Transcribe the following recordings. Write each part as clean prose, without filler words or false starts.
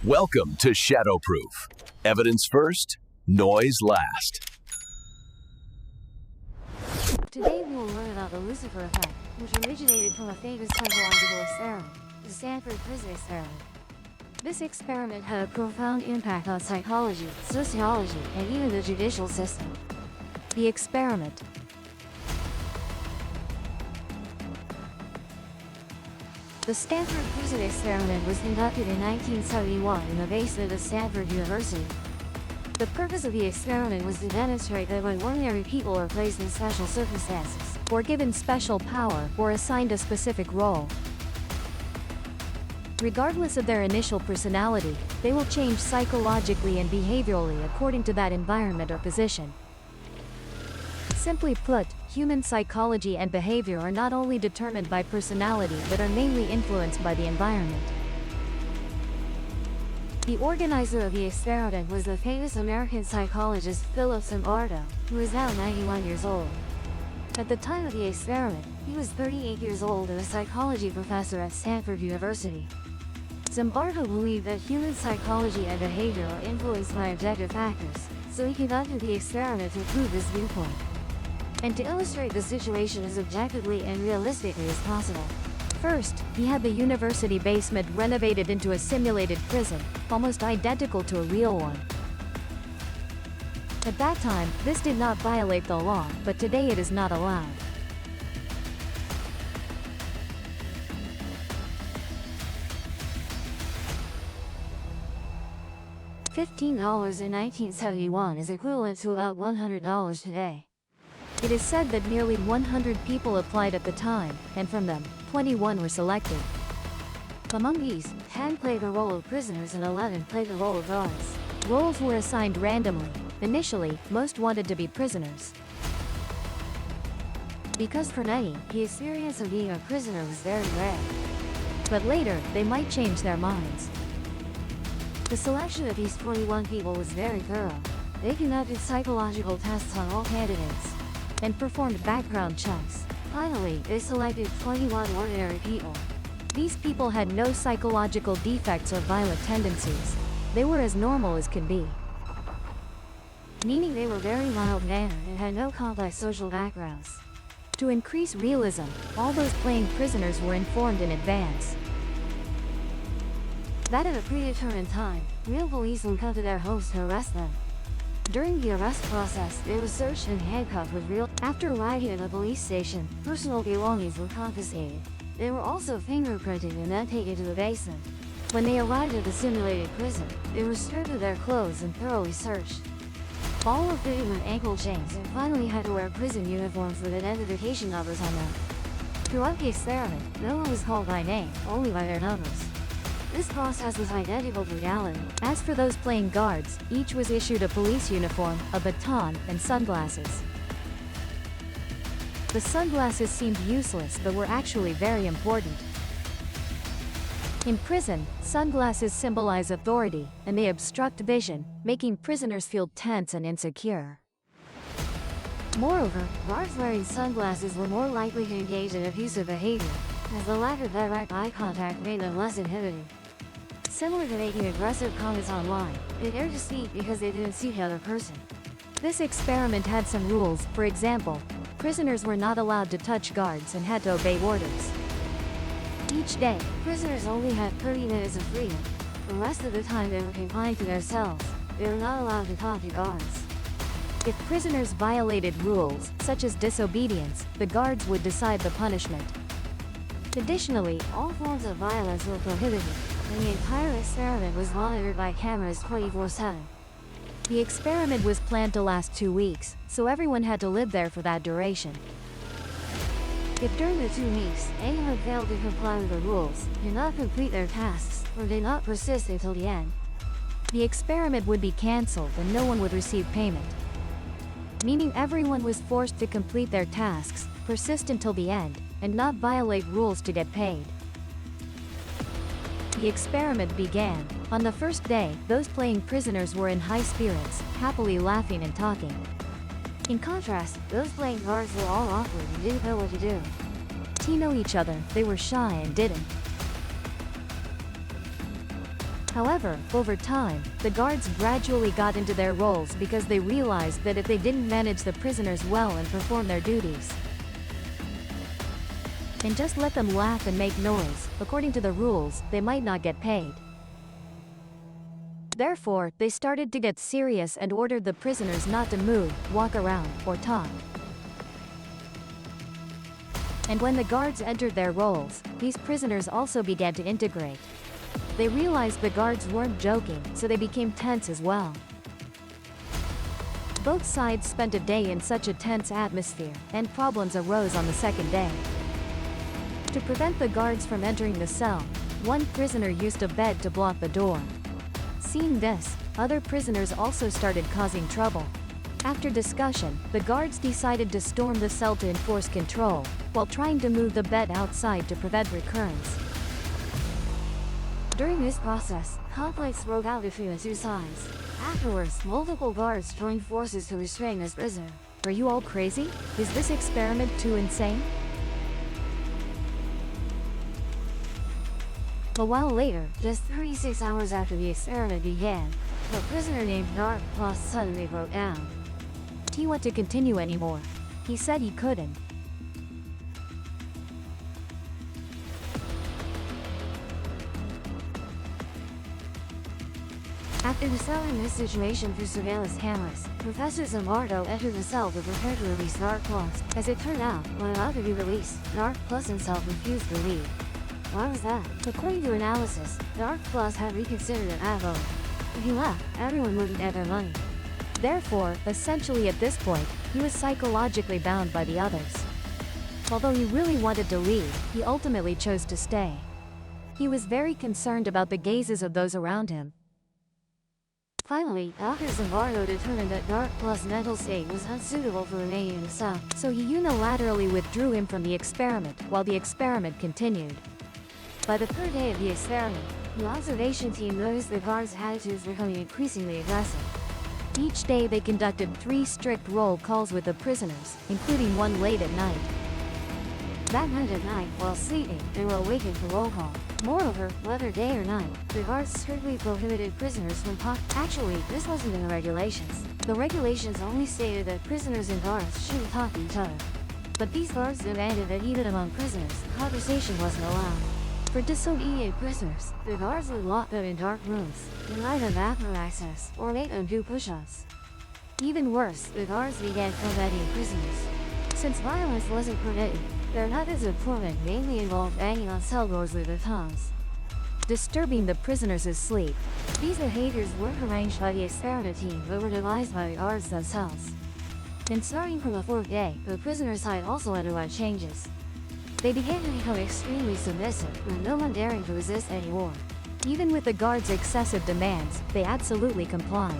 Welcome to Shadowproof. Evidence first, noise last. Today we will learn about the Lucifer Effect, which originated from a famous psychological experiment, the Stanford Prison Experiment. This experiment had a profound impact on psychology, sociology, and even the judicial system. The experiment. The Stanford Prison Experiment was conducted in 1971 in the basement of Stanford University. The purpose of the experiment was to demonstrate that when ordinary people are placed in special circumstances, or given special power, or assigned a specific role, regardless of their initial personality, they will change psychologically and behaviorally according to that environment or position. Simply put, human psychology and behavior are not only determined by personality but are mainly influenced by the environment. The organizer of the experiment was the famous American psychologist Philip Zimbardo, who is now 91 years old. At the time of the experiment, he was 38 years old and a psychology professor at Stanford University. Zimbardo believed that human psychology and behavior are influenced by objective factors, so he conducted the experiment to prove his viewpoint, and to illustrate the situation as objectively and realistically as possible. First, he had the university basement renovated into a simulated prison, almost identical to a real one. At that time, this did not violate the law, but today it is not allowed. $15 in 1971 is equivalent to about $100 today. It is said that nearly 100 people applied at the time, and from them, 21 were selected. Among these, 10 played the role of prisoners and 11 played the role of guards. Roles were assigned randomly. Initially, most wanted to be prisoners, because for many, the experience of being a prisoner was very rare. But later, they might change their minds. The selection of these 21 people was very thorough. They conducted psychological tests on all candidates and performed background checks. Finally, they selected 21 ordinary people. These people had no psychological defects or violent tendencies. They were as normal as could be, meaning they were very mild-mannered and had no complex social backgrounds. To increase realism, all those playing prisoners were informed in advance that at a predetermined time, real police would come to their homes to arrest them. During the arrest process, they were searched and handcuffed with real. After arriving at the police station, personal belongings were confiscated. They were also fingerprinted and then taken to the basement. When they arrived at the simulated prison, they were stripped of their clothes and thoroughly searched. All were fitted with ankle chains and finally had to wear prison uniforms with identification numbers on them. Throughout the experiment, no one was called by name, only by their numbers. This process was identical to reality. As for those playing guards, each was issued a police uniform, a baton, and sunglasses. The sunglasses seemed useless but were actually very important. In prison, sunglasses symbolize authority, and they obstruct vision, making prisoners feel tense and insecure. Moreover, guards wearing sunglasses were more likely to engage in abusive behavior, as the lack of direct eye contact made them less inhibiting. Similar to making aggressive comments online, they dared to speak because they didn't suit the other person. This experiment had some rules. For example, prisoners were not allowed to touch guards and had to obey orders. Each day, prisoners only had 30 minutes of freedom. The rest of the time they were confined to their cells. They were not allowed to talk to guards. If prisoners violated rules, such as disobedience, the guards would decide the punishment. Additionally, all forms of violence were prohibited, and the entire experiment was monitored by cameras 24/7. The experiment was planned to last 2 weeks, so everyone had to live there for that duration. If during the 2 weeks, anyone failed to comply with the rules, did not complete their tasks, or did not persist until the end, the experiment would be cancelled and no one would receive payment. Meaning everyone was forced to complete their tasks, persist until the end, and not violate rules to get paid. The experiment began. On the first day, those playing prisoners were in high spirits, happily laughing and talking. In contrast, those playing guards were all awkward and didn't know what to do. To know each other, they were shy and didn't. However, over time, the guards gradually got into their roles because they realized that if they didn't manage the prisoners well and perform their duties, and just let them laugh and make noise, according to the rules, they might not get paid. Therefore, they started to get serious and ordered the prisoners not to move, walk around, or talk. And when the guards entered their roles, these prisoners also began to integrate. They realized the guards weren't joking, so they became tense as well. Both sides spent a day in such a tense atmosphere, and problems arose on the second day. To prevent the guards from entering the cell, one prisoner used a bed to block the door. Seeing this, other prisoners also started causing trouble. After discussion, the guards decided to storm the cell to enforce control, while trying to move the bed outside to prevent recurrence. During this process, conflicts broke out between the two sides. Afterwards, multiple guards joined forces to restrain this prisoner. Are you all crazy? Is this experiment too insane? A while later, just 36 hours after the experiment began, a prisoner named Dark Plus suddenly broke down. He didn't want to continue anymore. He said he couldn't. After discovering this situation through surveillance cameras, Professor Zimbardo entered the cell to prepare to release Dark Plus. As it turned out, when about to be released, Dark Plus himself refused to leave. Why was that? According to analysis, Dark Plus had reconsidered an ad vote. If he left, everyone wouldn't get their money. Therefore, essentially at this point, he was psychologically bound by the others. Although he really wanted to leave, he ultimately chose to stay. He was very concerned about the gazes of those around him. Finally, Dr. Zimbardo determined that Dark Plus' mental state was unsuitable for remaining in the cell, so he unilaterally withdrew him from the experiment, while the experiment continued. By the third day of the experiment, the observation team noticed the guards' attitudes becoming increasingly aggressive. Each day they conducted 3 strict roll calls with the prisoners, including one late at night. That night at night, while sleeping, they were awakened for roll call. Moreover, whether day or night, the guards strictly prohibited prisoners from talking. Actually, this wasn't in the regulations. The regulations only stated that prisoners and guards shouldn't talk to each other. But these guards demanded that even among prisoners, conversation wasn't allowed. For disobedient prisoners, the guards would lock them in dark rooms, deny them bathroom access, or make them do push-ups. Even worse, the guards began tormenting prisoners. Since violence wasn't permitted, their methods of torment mainly involved banging on cell doors with their tongues, disturbing the prisoners' sleep. These behaviors weren't arranged by the experiment team, but were devised by the guards themselves. And starting from the 4th day, the prisoner side also underwent changes. They began to become extremely submissive, with no one daring to resist anymore. Even with the guards' excessive demands, they absolutely complied.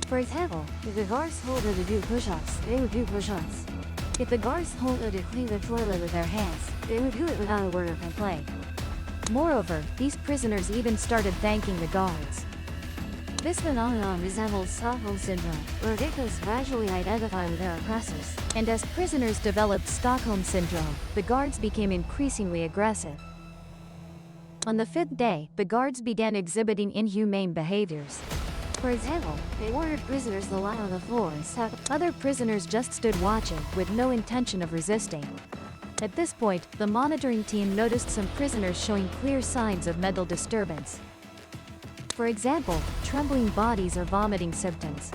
For example, if the guards told them to do push-ups, they would do push-ups. If the guards told them to clean the toilet with their hands, they would do it without a word of complaint. Moreover, these prisoners even started thanking the guards. This phenomenon resembles Stockholm Syndrome, where victims gradually identify with their oppressors. And as prisoners developed Stockholm Syndrome, the guards became increasingly aggressive. On the 5th day, the guards began exhibiting inhumane behaviors. For example, they ordered prisoners to lie on the floor and sat. Other prisoners just stood watching, with no intention of resisting. At this point, the monitoring team noticed some prisoners showing clear signs of mental disturbance. For example, trembling bodies or vomiting symptoms.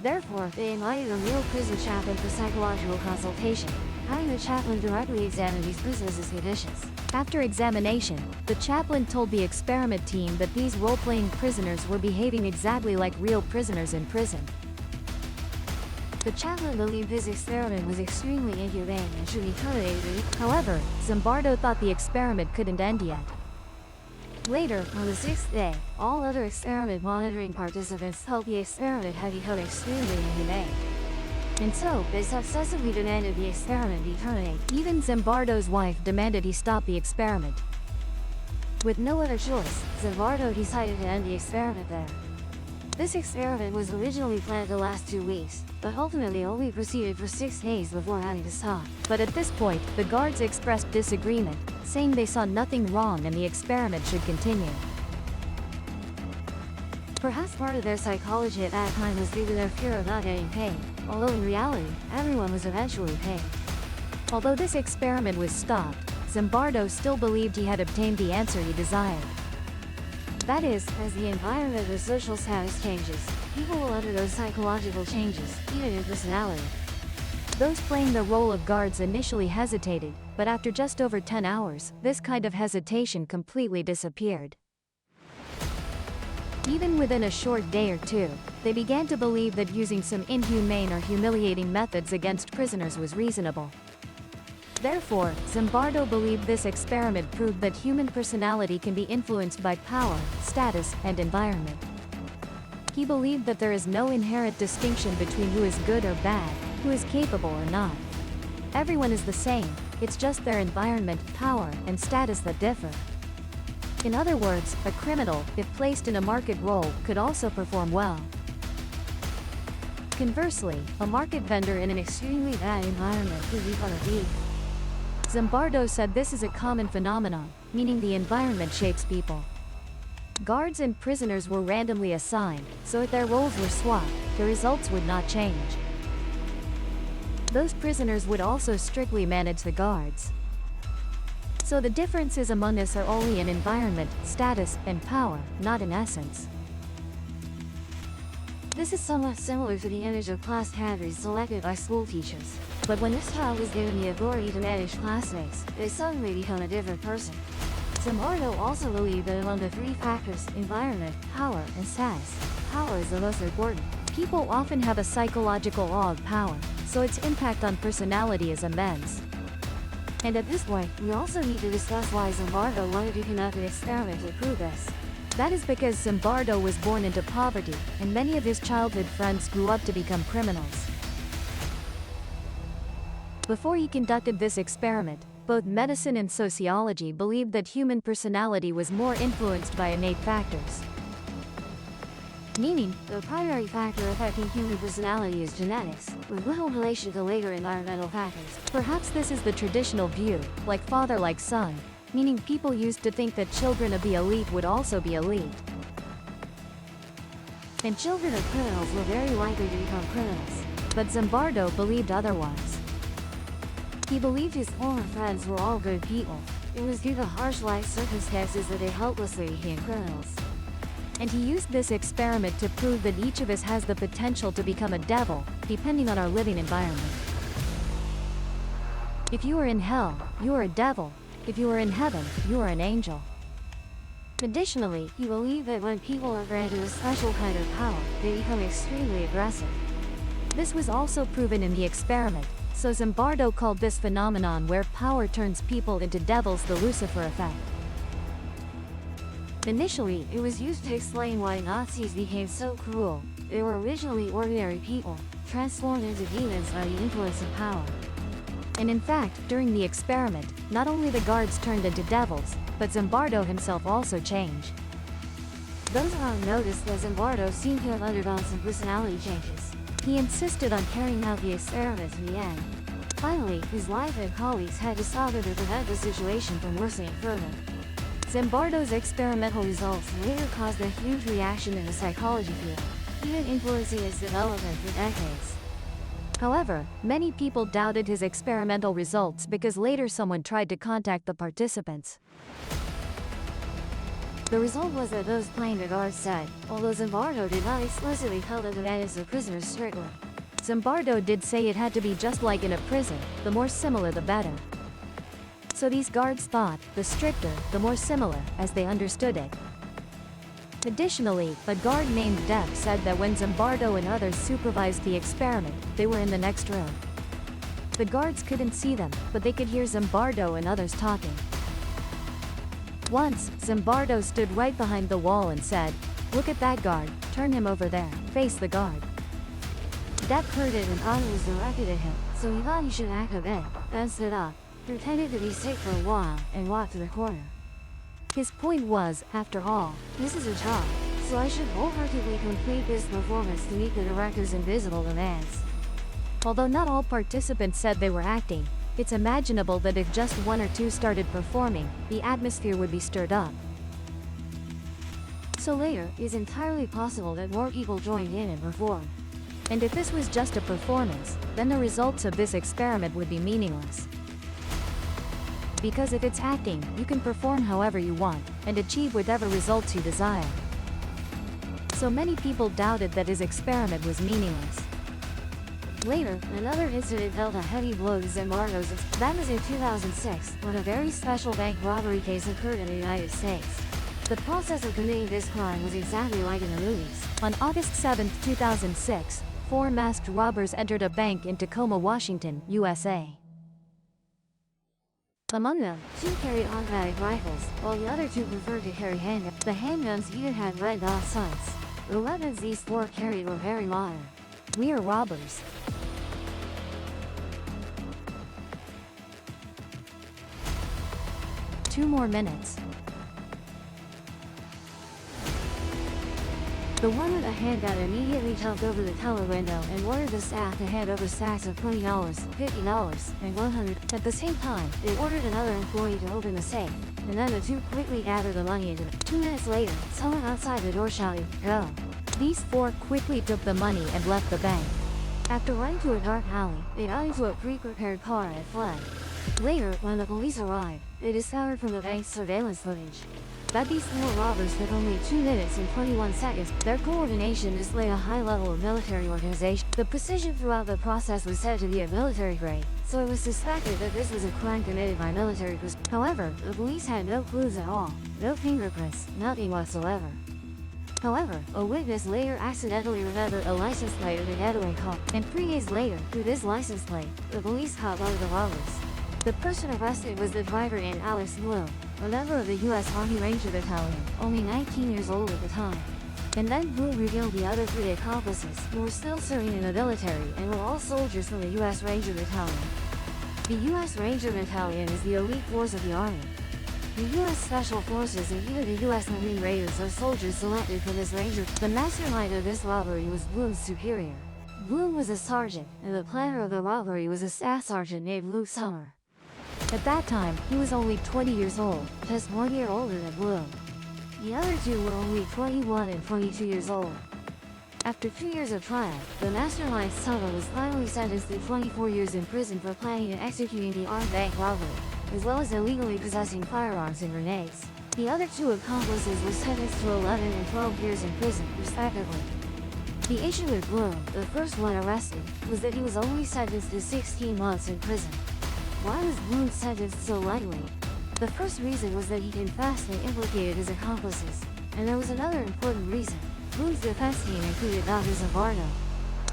Therefore, they invited a real prison chaplain for psychological consultation, having the chaplain directly examine these prisoners' conditions. After examination, the chaplain told the experiment team that these role-playing prisoners were behaving exactly like real prisoners in prison. The chaplain believed this experiment was extremely inhumane and should be terminated. However, Zimbardo thought the experiment couldn't end yet. Later, on the 6th day, all other experiment monitoring participants felt the experiment had become extremely inhumane. And so, they successively demanded the experiment be terminated. Even Zimbardo's wife demanded he stop the experiment. With no other choice, Zimbardo decided to end the experiment there. This experiment was originally planned to last 2 weeks, but ultimately only proceeded for 6 days before having to stop. But at this point, the guards expressed disagreement, saying they saw nothing wrong and the experiment should continue. Perhaps part of their psychology at that time was due to their fear of not getting paid, although in reality, everyone was eventually paid. Although this experiment was stopped, Zimbardo still believed he had obtained the answer he desired. That is, as the environment or social status changes, people will undergo psychological changes, even in personality. Those playing the role of guards initially hesitated, but after just over 10 hours, this kind of hesitation completely disappeared. Even within a short day or two, they began to believe that using some inhumane or humiliating methods against prisoners was reasonable. Therefore, Zimbardo believed this experiment proved that human personality can be influenced by power, status, and environment. He believed that there is no inherent distinction between who is good or bad, who is capable or not. Everyone is the same, it's just their environment, power, and status that differ. In other words, a criminal, if placed in a market role, could also perform well. Conversely, a market vendor in an extremely bad environment could become a thief. Zimbardo said this is a common phenomenon, meaning the environment shapes people. Guards and prisoners were randomly assigned, so if their roles were swapped, the results would not change. Those prisoners would also strictly manage the guards. So the differences among us are only in environment, status, and power, not in essence. This is somewhat similar to the image of class cadres selected by school teachers. But when this child is given the authority to manage classmates, they suddenly become a different person. Zimbardo also believed that among the three factors, environment, power, and status, power is the most important. People often have a psychological awe of power, so its impact on personality is immense. And at this point, we also need to discuss why Zimbardo wanted to conduct an experiment to prove this. That is because Zimbardo was born into poverty, and many of his childhood friends grew up to become criminals. Before he conducted this experiment, both medicine and sociology believed that human personality was more influenced by innate factors. Meaning, the primary factor affecting human personality is genetics, with little relation to later environmental factors. Perhaps this is the traditional view, like father like son, meaning people used to think that children of the elite would also be elite. And children of criminals were very likely to become criminals. But Zimbardo believed otherwise. He believed his former friends were all good people. It was due to harsh life circumstances that they helplessly became criminals. And he used this experiment to prove that each of us has the potential to become a devil, depending on our living environment. If you are in hell, you are a devil. If you are in heaven, you are an angel. Additionally, he believed that when people are granted a special kind of power, they become extremely aggressive. This was also proven in the experiment, so Zimbardo called this phenomenon where power turns people into devils the Lucifer Effect. Initially, it was used to explain why Nazis became so cruel. They were originally ordinary people, transformed into demons by the influence of power. And in fact, during the experiment, not only the guards turned into devils, but Zimbardo himself also changed. Those around noticed that Zimbardo seemed to have undergone some personality changes. He insisted on carrying out the experiment to the end. Finally, his wife and colleagues had to stop him to prevent the situation from worsening further. Zimbardo's experimental results later caused a huge reaction in the psychology field, even influencing its development for decades. However, many people doubted his experimental results because later someone tried to contact the participants. The result was that those playing the guards said, although Zimbardo did not explicitly tell them to manage the prisoners strictly. Zimbardo did say it had to be just like in a prison, the more similar the better. So these guards thought, the stricter, the more similar, as they understood it. Additionally, a guard named Depp said that when Zimbardo and others supervised the experiment, they were in the next room. The guards couldn't see them, but they could hear Zimbardo and others talking. Once, Zimbardo stood right behind the wall and said, "Look at that guard, turn him over there, face the guard." Depp heard it and thought it was directed at him, so he thought he should act a bit, then stood up, pretended to be sick for a while, and walked to the corner. His point was, after all, this is a job, so I should wholeheartedly complete this performance to meet the director's invisible demands. Although not all participants said they were acting, it's imaginable that if just one or two started performing, the atmosphere would be stirred up. So later, it's entirely possible that more people joined in and performed. And if this was just a performance, then the results of this experiment would be meaningless. Because if it's acting, you can perform however you want, and achieve whatever results you desire. So many people doubted that his experiment was meaningless. Later, another incident dealt a heavy blow to Zimbardo's. That was in 2006, when a very special bank robbery case occurred in the United States. The process of committing this crime was exactly like in the movies. On August 7, 2006, 4 masked robbers entered a bank in Tacoma, Washington, USA. Among them, 2 carried automatic rifles, while the other 2 preferred to carry handguns. The handguns even had red dot sights. The weapons these 4 carried were very modern. We are robbers. 2 more minutes. The one with a handgun immediately jumped over the teller window and ordered the staff to hand over stacks of $20, $50, and $100. At the same time, they ordered another employee to open the safe, and then the 2 quickly gathered the money into it. 2 minutes later, someone outside the door shouted, "Go!" These 4 quickly took the money and left the bank. After running to a dark alley, they got into a pre-prepared car and fled. Later, when the police arrived, they discovered from the bank's surveillance footage that these 4 robbers took only 2 minutes and 21 seconds. Their coordination displayed a high level of military organization. The precision throughout the process was said to be at military grade, so it was suspected that this was a crime committed by military. However, the police had no clues at all, no fingerprints, nothing whatsoever. However, a witness later accidentally remembered a license plate of the getaway car, and 3 days later, through this license plate, the police caught one of the robbers. The person arrested was the driver named Alex Bloom, a member of the U.S. Army Ranger Battalion, only 19 years old at the time. And then Bloom revealed the other 3 accomplices, who were still serving in the military and were all soldiers from the U.S. Ranger Battalion. The U.S. Ranger Battalion is the elite force of the Army. The U.S. Special Forces and even the U.S. Marine Raiders are soldiers selected from this ranger. The mastermind of this robbery was Bloom's superior. Bloom was a sergeant, and the planner of the robbery was a staff sergeant named Luke Summer. At that time, he was only 20 years old, just 1 year older than Bloom. The other 2 were only 21 and 22 years old. After 2 years of trial, the mastermind Summer was finally sentenced to 24 years in prison for planning and executing the armed bank robbery, as well as illegally possessing firearms and grenades. The other 2 accomplices were sentenced to 11 and 12 years in prison, respectively. The issue with Bloom, the first one arrested, was that he was only sentenced to 16 months in prison. Why was Bloom sentenced so lightly? The first reason was that he confessed and implicated his accomplices. And there was another important reason. Bloom's defense team included Dr. Zimbardo.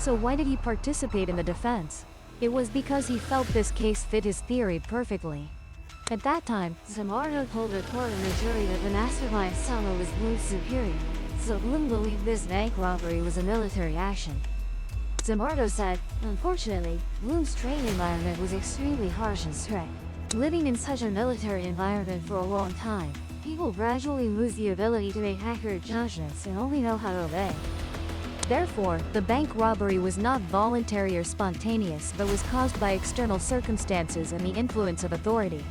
So why did he participate in the defense? It was because he felt this case fit his theory perfectly. At that time, Zimbardo told the court and the jury that the mastermind Summer was Bloom's superior, so Bloom believed this bank robbery was a military action. Zimbardo said, unfortunately, Bloom's training environment was extremely harsh and strict. Living in such a military environment for a long time, people gradually lose the ability to make accurate judgments and only know how to obey. Therefore, the bank robbery was not voluntary or spontaneous but was caused by external circumstances and the influence of authority.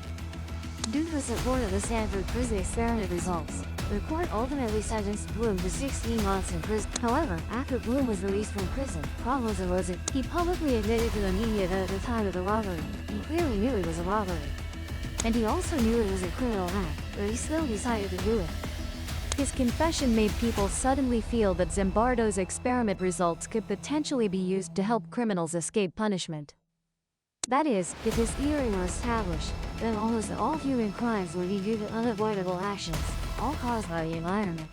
Due to support of the Stanford Prison Experiment results, the court ultimately sentenced Bloom to 16 months in prison. However, after Bloom was released from prison, problems arose. He publicly admitted to the media that at the time of the robbery, he clearly knew it was a robbery. And he also knew it was a criminal act, but he still decided to do it. His confession made people suddenly feel that Zimbardo's experiment results could potentially be used to help criminals escape punishment. That is, if his theory were established, then almost all human crimes would be due to unavoidable actions, all caused by the environment.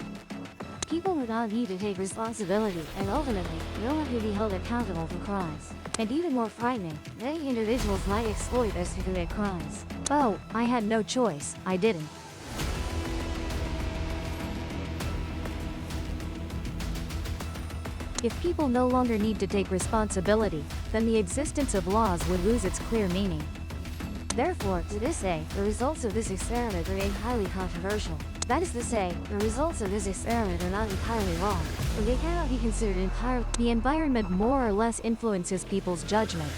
People would not need to take responsibility, and ultimately, no one could be held accountable for crimes. And even more frightening, many individuals might exploit this to commit crimes. Oh, I had no choice, I didn't. If people no longer need to take responsibility, then the existence of laws would lose its clear meaning. Therefore, to this day, the results of this experiment remain highly controversial. That is to say, the results of this experiment are not entirely wrong, but they cannot be considered entirely. The environment more or less influences people's judgment.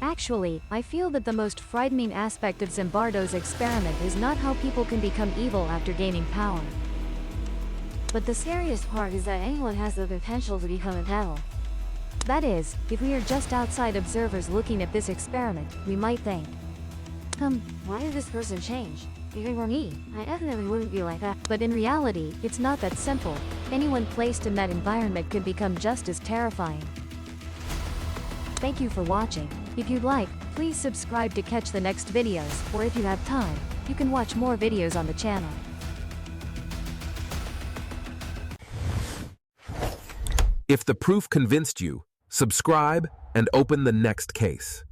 Actually, I feel that the most frightening aspect of Zimbardo's experiment is not how people can become evil after gaining power. But the scariest part is that anyone has the potential to become a devil. That is, if we are just outside observers looking at this experiment, we might think, why did this person change? If it were me, I definitely wouldn't be like that. But in reality, it's not that simple. Anyone placed in that environment could become just as terrifying. Thank you for watching. If you'd like, please subscribe to catch the next videos, or if you have time, you can watch more videos on the channel. If the proof convinced you, subscribe and open the next case.